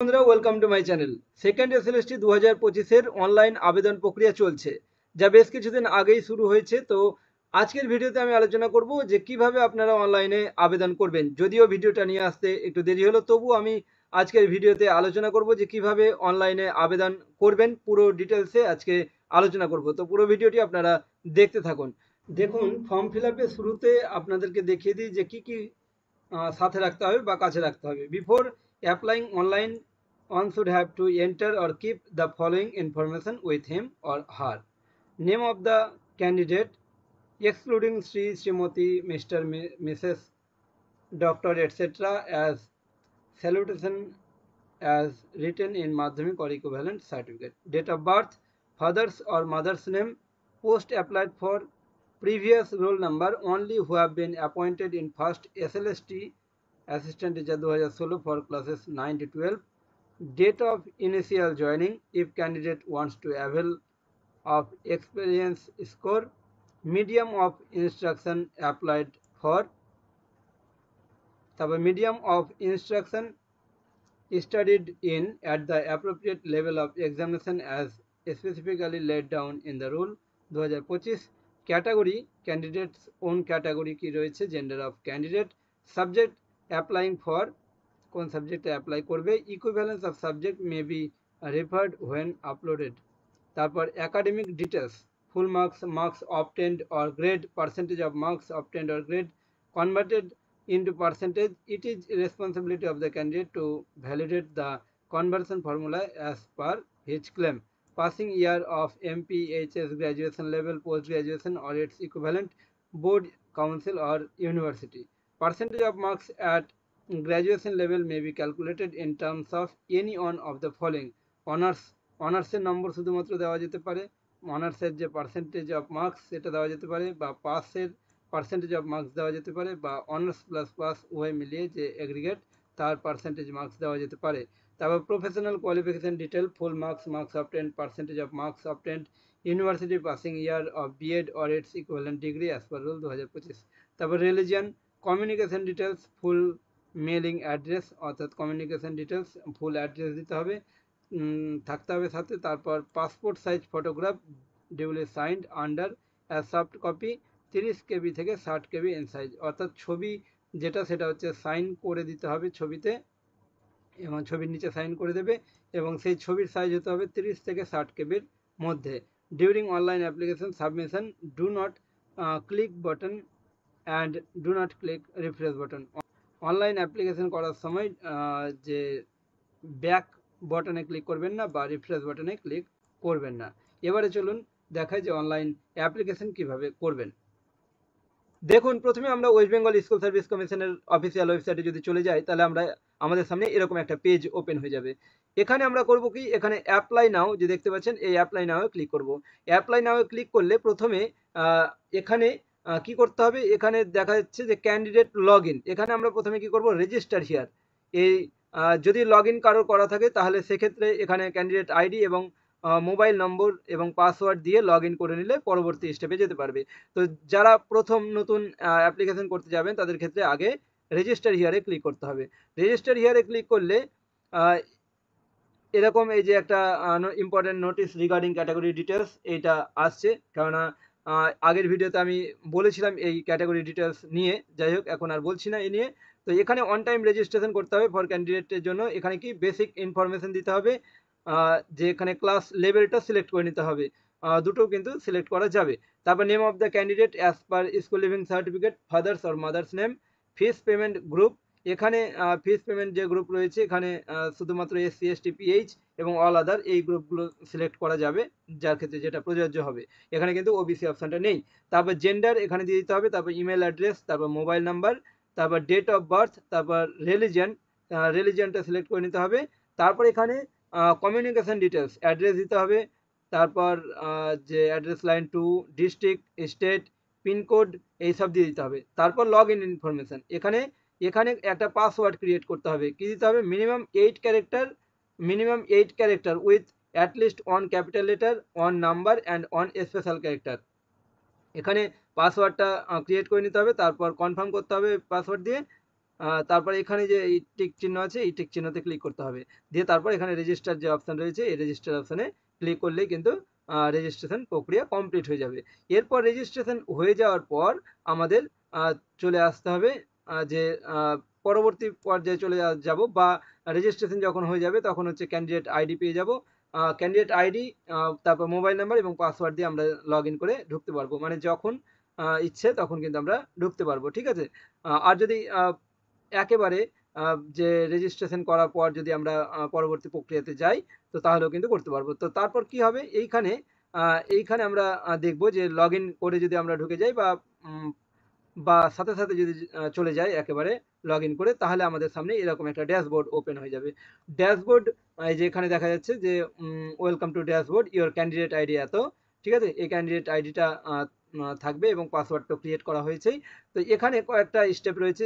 বন্ধুরা, welcome to my channel. Second SLST 2025-এর online আবেদন প্রক্রিয়া চলছে, যা বেশ কিছুদিন আগেই শুরু হয়েছে। তো আজকের ভিডিওতে আমি আলোচনা করব যে কিভাবে আপনারা অনলাইনে আবেদন করবেন। যদিও ভিডিওটা নিয়ে আসতে একটু দেরি হলো, তবু আমি আজকের ভিডিওতে আলোচনা করব যে কিভাবে অনলাইনে আবেদন করবেন। পুরো ডিটেলসে আজকে আলোচনা করব, তো পুরো ভিডিওটি আপনারা দেখতে থাকুন। দেখুন, ফর্ম ফিল আপের শুরুতে আপনাদেরকে দেখিয়ে দিই যে কি কি সাথে রাখতে হবে বা কাছে রাখতে হবে। Before applying online, one should have to enter or keep the following information with him or her: name of the candidate excluding Sri, Srimati, Mr, Mrs, Doctor, etc. as salutation as written in Madhyamik or equivalent certificate. Date of birth, father's or mother's name. Post applied for, previous roll number only who have been appointed in first SLST assistant teacher 2016 for classes 9 to 12. Date of initial joining if candidate wants to avail of experience score. Medium of instruction applied for, তারপর medium of instruction studied in at the appropriate level of examination as specifically laid down in the rule 2025. Category, candidates own category কি রয়েছে, gender of candidate. Subject applying for, কোন সাবজেক্টে apply করবে। Equivalence of subject may be referred when uploaded. তারপর academic details, full marks, marks obtained or grade, percentage of marks obtained or grade converted into percentage. It is responsibility of the candidate to validate the conversion formula as per his claim. Passing year of MPHS graduation level, post graduation or its equivalent, board, council or university. Percentage of marks at graduation level may be calculated in terms of any one of the following: honors, অনার্সের নম্বর শুধুমাত্র দেওয়া যেতে পারে, অনার্সের যে percentage of marks সেটা দেওয়া যেতে পারে, বা পাসের পার্সেন্টেজ অফ মার্কস দেওয়া যেতে পারে, বা অনার্স প্লাস পাস উভয় মিলিয়ে যে এগ্রিগেট তার পার্সেন্টেজ মার্কস দেওয়া যেতে পারে। তারপর professional qualification detail, full marks, marks obtained, percentage of marks obtained, university passing year of B Ed or its equivalent degree as per rule 2025। তারপর religion, communication details, full mailing address, অর্থাৎ communication details full address দিতে হবে, থাকতে হবে সাথে। তারপর passport size photograph duly signed under as soft copy 30 KB থেকে 60 কেবি in size, অর্থাৎ ছবি যেটা সেটা হচ্ছে সাইন করে দিতে হবে ছবিতে, এবং ছবির নিচে সাইন করে দেবে, এবং সেই ছবির সাইজ হতে হবে 30 থেকে 60 কেবির মধ্যে। During online application submission, do not click button and do not click refresh button. Online application করার সময় যে ব্যাক বাটনে ক্লিক করবেন না বা রিফ্রেশ বাটনে ক্লিক করবেন না। এবারে চলুন দেখাই যে অনলাইন অ্যাপ্লিকেশন কিভাবে করবেন। দেখুন, প্রথমে আমরা ওয়েস্ট বেঙ্গল স্কুল সার্ভিস কমিশনের অফিসিয়াল ওয়েবসাইটে যদি চলে যাই, তাহলে আমরা আমাদের সামনে এরকম একটা পেজ ওপেন হয়ে যাবে। এখানে আমরা করব কি, এখানে অ্যাপ্লাই নাও যে দেখতে পাচ্ছেন, এই অ্যাপ্লাই নাও ক্লিক করব। অ্যাপ্লাই নাও ক্লিক করলে প্রথমে এখানে কি করতে হবে, এখানে দেখা যাচ্ছে যে ক্যান্ডিডেট লগ ইন। এখানে আমরা প্রথমে কি করব, রেজিস্টার হিয়ার। এই যদি লগ ইন কারোর করা থাকে তাহলে সেক্ষেত্রে এখানে ক্যান্ডিডেট আইডি এবং মোবাইল নম্বর এবং পাসওয়ার্ড দিয়ে লগ ইন করে নিলে পরবর্তী স্টেপে যেতে পারবে। তো যারা প্রথম নতুন অ্যাপ্লিকেশন করতে যাবেন তাদের ক্ষেত্রে আগে রেজিস্টার হিয়ারে ক্লিক করতে হবে। রেজিস্টার হিয়ারে ক্লিক করলে এরকম এই যে একটা important notice regarding category details এইটা আসছে, কেননা আগের ভিডিওতে আমি বলেছিলাম এই ক্যাটাগরি ডিটেলস নিয়ে। যাই হোক, এখন আর বলছি না এই নিয়ে। তো এখানে অন টাইম রেজিস্ট্রেশন করতে হবে ফর ক্যান্ডিডেটের জন্য। এখানে কি বেসিক ইনফরমেশন দিতে হবে, যে এখানে ক্লাস লেভেলটা সিলেক্ট করে নিতে হবে, দুটো কিন্তু সিলেক্ট করা যাবে। তারপর name of the candidate as per school leaving certificate, father's or mother's name, fees payment group. এখানে ফিস পেমেন্ট যে গ্রুপ রয়েছে এখানে শুধুমাত্র এসসি, এসটি, পিএইচ এবং অল আদার এই গ্রুপগুলো সিলেক্ট করা যাবে, যার ক্ষেত্রে যেটা প্রযোজ্য হবে। এখানে কিন্তু ওবিসি অপশানটা নেই। তারপর জেন্ডার এখানে দিয়ে দিতে হবে, তারপর ইমেল অ্যাড্রেস, তারপর মোবাইল নাম্বার, তারপর ডেট অফ বার্থ, তারপর রিলিজিয়নটা সিলেক্ট করে নিতে হবে। তারপর এখানে কমিউনিকেশন ডিটেলস, অ্যাড্রেস দিতে হবে, তারপর যে address line two, district, state, pincode এইসব দিয়ে দিতে হবে। তারপর লগ ইন ইনফরমেশন, এখানে একটা পাসওয়ার্ড ক্রিয়েট করতে হবে। কি দিতে হবে, minimum 8 character with at least 1 capital letter, 1 number and 1 special character. এখানে পাসওয়ার্ডটা ক্রিয়েট করে নিতে হবে, তারপর কনফার্ম করতে হবে পাসওয়ার্ড দিয়ে। তারপর এখানে যে এই টিক চিহ্ন আছে এই টিক চিহ্নতে ক্লিক করতে হবে, দিয়ে তারপর এখানে রেজিস্টার যে অপশন রয়েছে এই রেজিস্টার অপশনে ক্লিক করলেই কিন্তু রেজিস্ট্রেশন প্রক্রিয়া কমপ্লিট হয়ে যাবে। এরপর রেজিস্ট্রেশন হয়ে যাওয়ার পর আমাদের চলে আসতে হবে যে পরবর্তী পর্যায়ে চলে যাব, বা রেজিস্ট্রেশন যখন হয়ে যাবে তখন হচ্ছে ক্যান্ডিডেট আইডি পেয়ে যাব। ক্যান্ডিডেট আইডি, তারপর মোবাইল নাম্বার এবং পাসওয়ার্ড দিয়ে আমরা লগ ইন করে ঢুকতে পারবো, মানে যখন ইচ্ছে তখন কিন্তু আমরা ঢুকতে পারবো। ঠিক আছে, আর যদি একেবারে যে রেজিস্ট্রেশন করার পর যদি আমরা পরবর্তী প্রক্রিয়াতে যাই তো তাহলেও কিন্তু করতে পারবো। তো তারপর কি হবে, এইখানে আমরা দেখব যে লগ ইন করে যদি আমরা ঢুকে যাই বা সাথে সাথে যদি চলে যায় একেবারে লগ ইন করে, তাহলে আমাদের সামনে এরকম একটা ড্যাশবোর্ড ওপেন হয়ে যাবে। ড্যাশবোর্ড এই যে এখানে দেখা যাচ্ছে যে welcome to dashboard, your candidate ID এত। ঠিক আছে, এই ক্যান্ডিডেট আইডিটা থাকবে এবং পাসওয়ার্ড তো ক্রিয়েট করা হয়েছেই। তো এখানে কয়েকটা স্টেপ রয়েছে,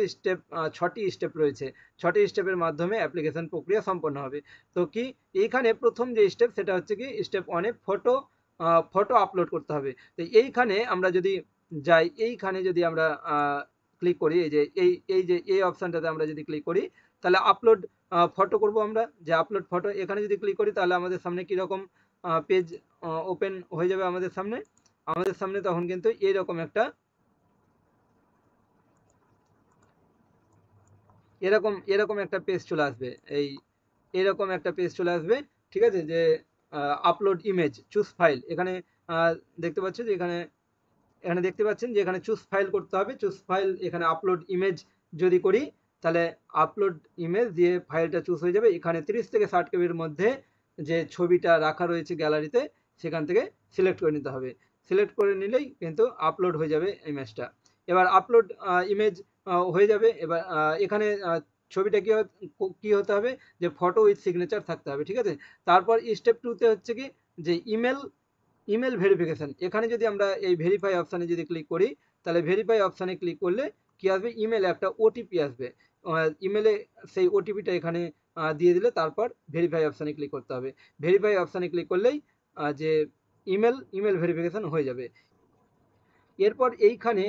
ছটি স্টেপ রয়েছে। ছটি স্টেপের মাধ্যমে অ্যাপ্লিকেশন প্রক্রিয়া সম্পন্ন হবে। তো কি এইখানে প্রথম যে স্টেপ সেটা হচ্ছে কি স্টেপ 1-এ ফটো আপলোড করতে হবে। তো এইখানে আমরা যদি যাই, এইখানে যদি আমরা ক্লিক করি, এই অপশনটাতে আমরা যদি ক্লিক করি তাহলে আপলোড ফটো করব আমরা, যে আপলোড ফটো এখানে যদি ক্লিক করি তাহলে আমাদের সামনে কীরকম পেজ ওপেন হয়ে যাবে আমাদের সামনে তখন কিন্তু এরকম একটা এরকম একটা পেজ চলে আসবে, এরকম একটা পেজ চলে আসবে। ঠিক আছে, যে আপলোড ইমেজ চুজ ফাইল, এখানে দেখতে পাচ্ছেন যে এখানে চুজ ফাইল করতে হবে। চুজ ফাইল, এখানে আপলোড ইমেজ যদি করি তাহলে আপলোড ইমেজ দিয়ে ফাইলটা চুজ হয়ে যাবে। এখানে 30 থেকে 60 কেবির মধ্যে যে ছবিটা রাখা রয়েছে গ্যালারিতে সেখান থেকে সিলেক্ট করে নিতে হবে। সিলেক্ট করে নিলেই কিন্তু আপলোড হয়ে যাবে ইমেজটা। এবার আপলোড ইমেজ হয়ে যাবে। এবার এখানে ছবিটা কি হতে হবে, যে ফটো উইথ সিগনেচার থাকতে হবে। ঠিক আছে, তারপর স্টেপ 2-তে হচ্ছে কি যে ইমেল ভেরিফিকেশন। এখানে যদি আমরা এই ভেরিফাই অপশানে যদি ক্লিক করি তাহলে ভেরিফাই অপশানে ক্লিক করলে কি আসবে, ইমেলে একটা ওটিপি আসবে। ইমেলে সেই ওটিপিটা এখানে দিয়ে দিলে তারপর ভেরিফাই অপশানে ক্লিক করতে হবে। ভেরিফাই অপশানে ক্লিক করলেই যে ইমেল ভেরিফিকেশন হয়ে যাবে। এরপর এইখানে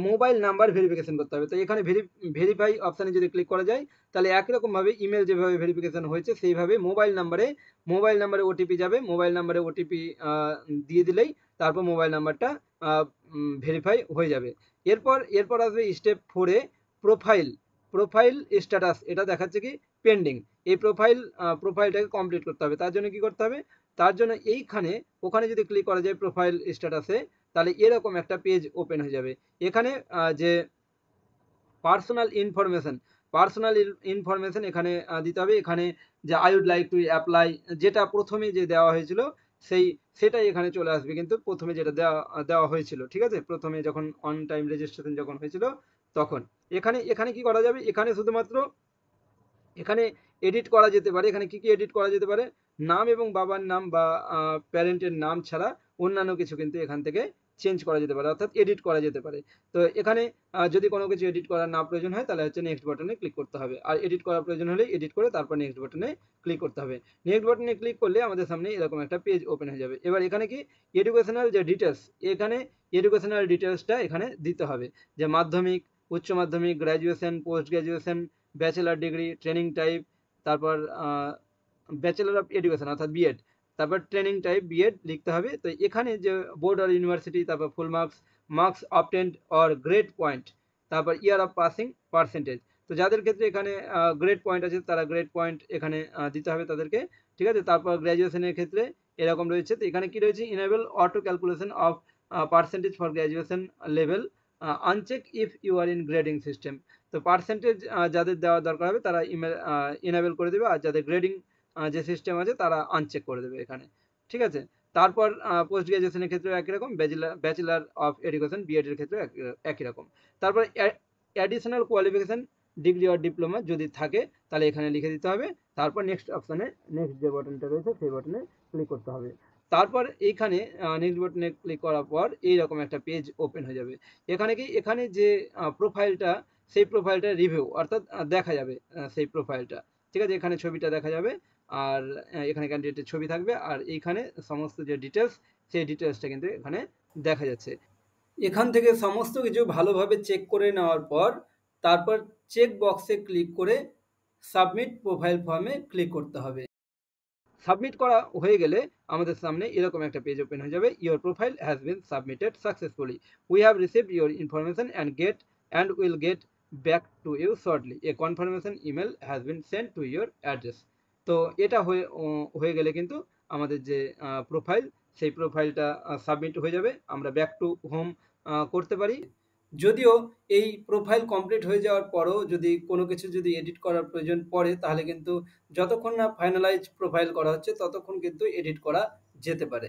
মোবাইল নাম্বার ভেরিফিকেশন করতে হবে। তো এখানে ভেরিফাই অপশানে যদি ক্লিক করা যায় তাহলে একই রকমভাবে ইমেল যেভাবে ভেরিফিকেশন হয়েছে সেইভাবে মোবাইল নাম্বারে ওটিপি যাবে। মোবাইল নাম্বারে ওটিপি দিয়ে দিলেই তারপর মোবাইল নাম্বারটা ভেরিফাই হয়ে যাবে। এরপর আসবে স্টেপ 4-এ প্রোফাইল স্ট্যাটাস, এটা দেখাচ্ছে কি পেন্ডিং। এই প্রোফাইলটাকে কমপ্লিট করতে হবে। তার জন্য কি করতে হবে, তার জন্য ওখানে যদি ক্লিক করা যায় প্রোফাইল স্ট্যাটাসে তাহলে এরকম একটা পেজ ওপেন হয়ে যাবে। এখানে যে পার্সোনাল ইনফরমেশন এখানে দিতে হবে। এখানে যে I would like to apply, যেটা প্রথমে যে দেওয়া হয়েছিল সেটাই এখানে চলে আসবে, কিন্তু প্রথমে যেটা দেওয়া হয়েছিল। ঠিক আছে, প্রথমে যখন অন টাইম রেজিস্ট্রেশন যখন হয়েছিল তখন এখানে কি করা যাবে, এখানে শুধুমাত্র এখানে এডিট করা যেতে পারে। এখানে কি এডিট করা যেতে পারে, নাম এবং বাবার নাম বা প্যারেন্টের নাম ছাড়া অন্যান্য কিছু কিন্তু এখান থেকে চেঞ্জ করা যেতে পারে, অর্থাৎ এডিট করা যেতে পারে। তো এখানে যদি কোনো কিছু এডিট করার না প্রয়োজন হয় তাহলে হচ্ছে নেক্সট বাটনে ক্লিক করতে হবে, আর এডিট করার প্রয়োজন হলে এডিট করে তারপর নেক্সট বাটনে ক্লিক করতে হবে। নেক্সট বাটনে ক্লিক করলে আমাদের সামনে এরকম একটা পেজ ওপেন হয়ে যাবে। এবার এখানে কি এডুকেশনাল যে ডিটেলস, এখানে এডুকেশনাল ডিটেলসটা এখানে দিতে হবে, যে মাধ্যমিক, উচ্চ মাধ্যমিক, graduation, post graduation, bachelor degree, training type, তারপর ব্যাচেলার অফ এডুকেশন অর্থাৎ বিএড, তারপর ট্রেনিং টাইপ বিএড লিখতে হবে। তো এখানে যে বোর্ড আর ইউনিভার্সিটি, তারপর full marks obtained or grade point, তারপর ইয়ার অফ পাসিং পার্সেন্টেজ। তো যাদের ক্ষেত্রে এখানে গ্রেড পয়েন্ট আছে তারা গ্রেড পয়েন্ট এখানে দিতে হবে তাদেরকে। ঠিক আছে, তারপর গ্র্যাজুয়েশনের ক্ষেত্রে এরকম রয়েছে। তো এখানে কি রয়েছে, enable auto calculation of percentage for graduation level, uncheck if you are in grading system. তো পার্সেন্টেজ যাদের দেওয়া দরকার হবে তারা ইনেবল করে দেবে, আর যাদের গ্রেডিং যে সিস্টেম আছে তারা আনচেক করে দেবে এখানে। ঠিক আছে, তারপর পোস্ট গ্রাজুয়েশনের ক্ষেত্রে একই রকম, ব্যাচেলার অফ এডুকেশন বিএড এর ক্ষেত্রে একই রকম। তারপর additional qualification degree or diploma যদি থাকে তাহলে এখানে লিখে দিতে হবে। তারপর নেক্সট অপশানে নেক্সট যে বাটনটা রয়েছে সেই বাটনে ক্লিক করতে হবে। তারপর এইখানে নেক্সট বাটনে ক্লিক করার পর এইরকম একটা পেজ ওপেন হয়ে যাবে। এখানে যে প্রোফাইলটা, সেই প্রোফাইলটা রিভিউ অর্থাৎ দেখা যাবে সেই প্রোফাইলটা। ঠিক আছে, এখানে ছবিটা দেখা যাবে, আর এখানে ক্যান্ডিডেটের ছবি থাকবে, আর এইখানে সমস্ত যে ডিটেলস সেই ডিটেলসটা কিন্তু এখানে দেখা যাচ্ছে। এখান থেকে সমস্ত কিছু ভালোভাবে চেক করে নেওয়ার পর তারপর চেক বক্সে ক্লিক করে সাবমিট প্রোফাইল ফর্মে ক্লিক করতে হবে। সাবমিট করা হয়ে গেলে আমাদের সামনে এরকম একটা পেজ ওপেন হয়ে যাবে। Your profile has been submitted successfully, we have received your information and will get back to you shortly, a confirmation email has been sent to your address. তো এটা হয়ে গেলে কিন্তু আমাদের যে প্রোফাইল, সেই প্রোফাইলটা সাবমিট হয়ে যাবে। আমরা ব্যাক টু হোম করতে পারি। যদিও এই প্রোফাইল কমপ্লিট হয়ে যাওয়ার পরও যদি কোনো কিছু যদি এডিট করার প্রয়োজন পড়ে, তাহলে কিন্তু যতক্ষণ না ফাইনালাইজ প্রোফাইল করা হচ্ছে ততক্ষণ কিন্তু এডিট করা যেতে পারে।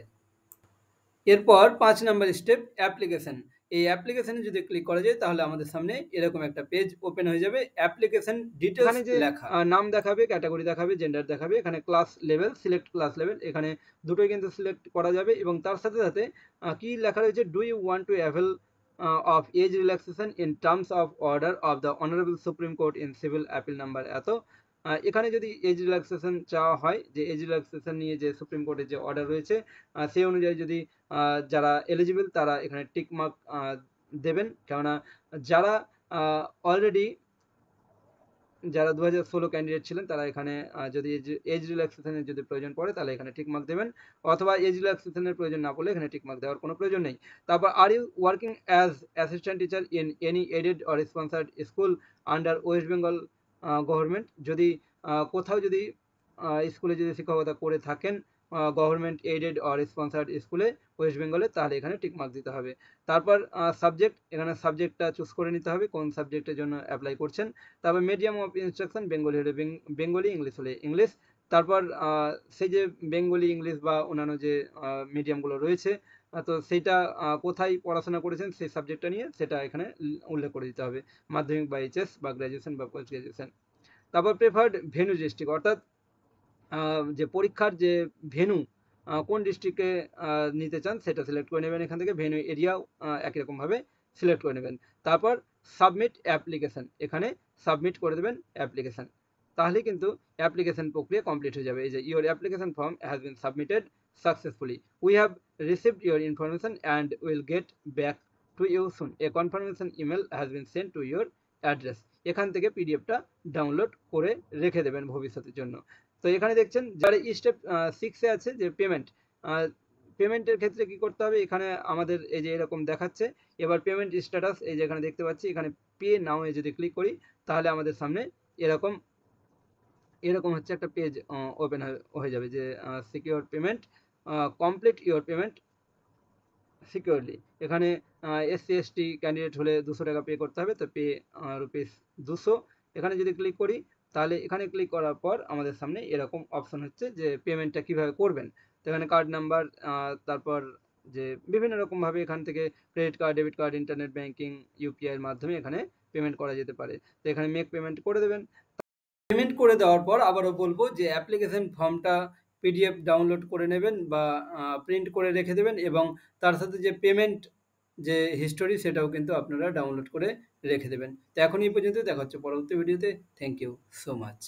এরপর 5 নম্বর স্টেপ অ্যাপ্লিকেশন। এই অ্যাপ্লিকেশনে যদি ক্লিক করা যায় তাহলে আমাদের সামনে এরকম একটা পেজ ওপেন হয়ে যাবে। অ্যাপ্লিকেশন ডিটেইলস লেখা, নাম দেখাবে, ক্যাটাগরি দেখাবে, জেন্ডার দেখাবে, এখানে class level, select class level, এখানে দুটোই কিন্তু সিলেক্ট করা যাবে। এবং তার সাথে সাথে কি লেখা রয়েছে, do you want to avail of age relaxation in terms of order of the Honorable Supreme Court in Civil Appeal Number এত। এখানে যদি এজ রিল্যাক্সেশন চাওয়া হয়, যে এজ রিল্যাক্সেশন নিয়ে যে সুপ্রিম কোর্টের যে অর্ডার রয়েছে সেই অনুযায়ী যদি যারা এলিজিবল তারা এখানে টিক মার্ক দেবেন। কেননা যারা অলরেডি যারা 2016 ক্যান্ডিডেট ছিলেন তারা এখানে যদি এজ রিল্যাক্সেশনের যদি প্রয়োজন পড়ে তাহলে এখানে টিক মার্ক দেবেন, অথবা এজ রিল্যাক্সেশনের প্রয়োজন না পড়লে এখানে টিক মার্ক দেওয়ার কোনো প্রয়োজন নেই। তারপর are you working as assistant teacher in any aided or sponsored school under West Bengal government, যদি কোথাও যদি স্কুলে যদি শিক্ষকতা করে থাকেন government aided or sponsored school West বেঙ্গলে, তাহলে এখানে টিক মার্ক দিতে হবে। তারপর সাবজেক্ট, এখানে সাবজেক্টটা চুজ করে নিতে হবে কোন সাবজেক্টের জন্য অ্যাপ্লাই করছেন। তারপর মিডিয়াম অফ ইনস্ট্রাকশন, বেঙ্গলি হলে বেঙ্গলি, ইংলিশ হলে ইংলিশ। তারপর সেই যে বেঙ্গলি, ইংলিশ বা অন্যান্য যে মিডিয়ামগুলো রয়েছে, তো সেইটা কোথায় পড়াশোনা করেছেন সেই সাবজেক্টটা নিয়ে সেটা এখানে উল্লেখ করে দিতে হবে, মাধ্যমিক বা এইচএস বা গ্র্যাজুয়েশন বা পোস্ট গ্র্যাজুয়েশন। তারপর প্রেফার্ড ভেন্যু ডিস্ট্রিক্ট, অর্থাৎ যে পরীক্ষার যে ভেন্যু কোন ডিস্ট্রিক্টে নিতে চান সেটা সিলেক্ট করে নেবেন। এখান থেকে ভেন্যু এরিয়াও একই রকমভাবে সিলেক্ট করে নেবেন। তারপর সাবমিট অ্যাপ্লিকেশন, এখানে সাবমিট করে দেবেন অ্যাপ্লিকেশন, তাহলে কিন্তু অ্যাপ্লিকেশন প্রক্রিয়া কমপ্লিট হয়ে যাবে। এই যে your application form has been submitted successfully, we have received your information and will get back to you soon, a confirmation email has been sent to your address. এখান থেকে পিডিএফটা ডাউনলোড করে রেখে দেবেন ভবিষ্যতের জন্য। তো এখানে দেখছেন যারা স্টেপ 6 এ আছে যে পেমেন্ট, পেমেন্টের ক্ষেত্রে কি করতে হবে, এখানে আমাদের এই যে এরকম দেখাচ্ছে। এবার পেমেন্ট স্ট্যাটাস, এই যে এখানে দেখতে পাচ্ছি, এখানে পে নাও এ যদি ক্লিক করি তাহলে আমাদের সামনে এরকম হচ্ছে একটা পেজ ওপেন হয়ে যাবে, যে secure payment, complete your payment securely. এখানে এসসি এসটি ক্যান্ডিডেট হলে 200 টাকা পে করতে হবে, তো পে রুপিস 200। এখানে যদি ক্লিক করি তাহলে এখানে ক্লিক করার পর আমাদের সামনে এরকম অপশন হচ্ছে যে পেমেন্টটা কিভাবে করবেন। তো এখানে কার্ড নাম্বার, তারপর যে বিভিন্ন রকমভাবে এখান থেকে credit card, debit card, internet banking, UPI এর মাধ্যমে এখানে পেমেন্ট করা যেতে পারে। তো এখানে মেক পেমেন্ট করে দেবেন। পেমেন্ট করে দেওয়ার পর আবারও বলবো যে অ্যাপ্লিকেশন ফর্মটা পিডিএফ ডাউনলোড করে নেবেন বা প্রিন্ট করে রেখে দেবেন, এবং তার সাথে যে পেমেন্ট যে হিস্টোরি সেটাও কিন্তু আপনারা ডাউনলোড করে রেখে দেবেন। তো এখন এই পর্যন্ত, দেখা হচ্ছে পরবর্তী ভিডিওতে। Thank you so much.